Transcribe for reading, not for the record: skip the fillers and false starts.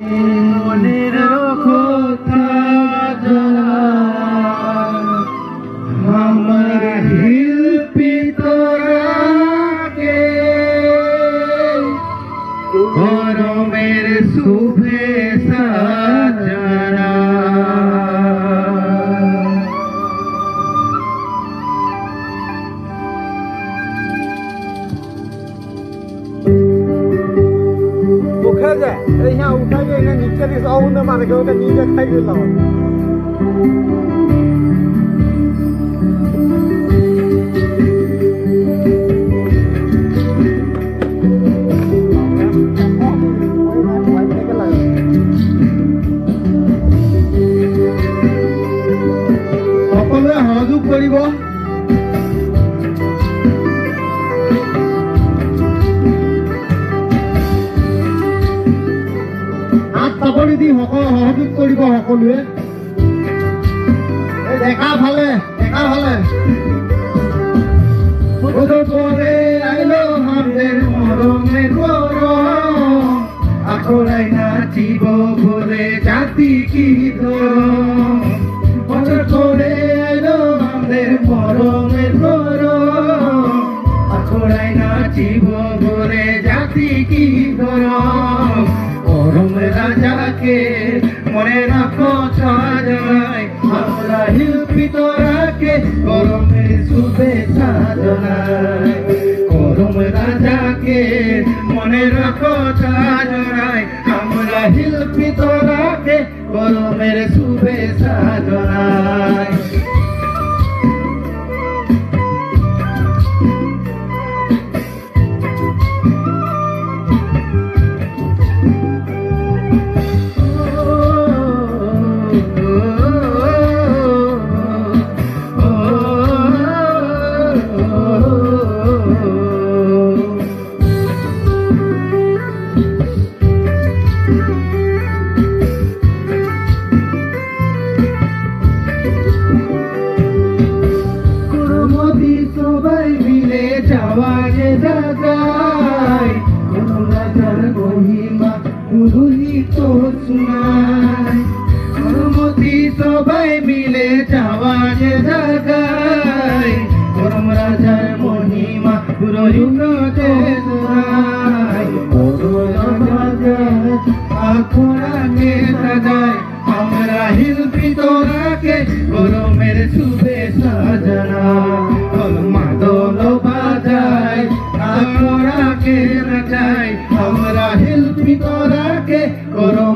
মনের কথা আমার শিল্পী তোরাকে গরমের শুভেচ্ছা उठा जाए यहाँ उठा के नीचे मार के नीचे खाई गया সকলে সহযোগ কৰিব চাপৰি দি সহযোগ কৰিব সকলোৱে দেখা ভালে আইলো আমাদের মরমে আখড়াই নাচিব বলে জাতি কি করে আইলো আমাদের মরমে আখড়াই নাচিব বলে জাতি কি গরম রাজাকে মনে রাখো জানাই আমরা শিল্পী তোরাকে গরমের শুভেচ্ছা জানাই গরম রাজাকে মনে রাখো জানাই আমরা শিল্পী তোরাকে গরমের শুভেচ্ছা জানাই সবাই মিলে যাওয়া যে জায়গায় রাজার মহিমা পুরোহিত শোনায় অনুমতি সবাই মিলে যাওয়া যে জায়গায় গরম রাজার মহিমা পুরোহিত শোনায় আখড়াকে সাজায় আমরা শিল্পী তোরাকে গরমের শুভেচ্ছা জানাই মাদল বাজায় আখড়াকে নাচাই আমরা শিল্পী তোরাকে গরম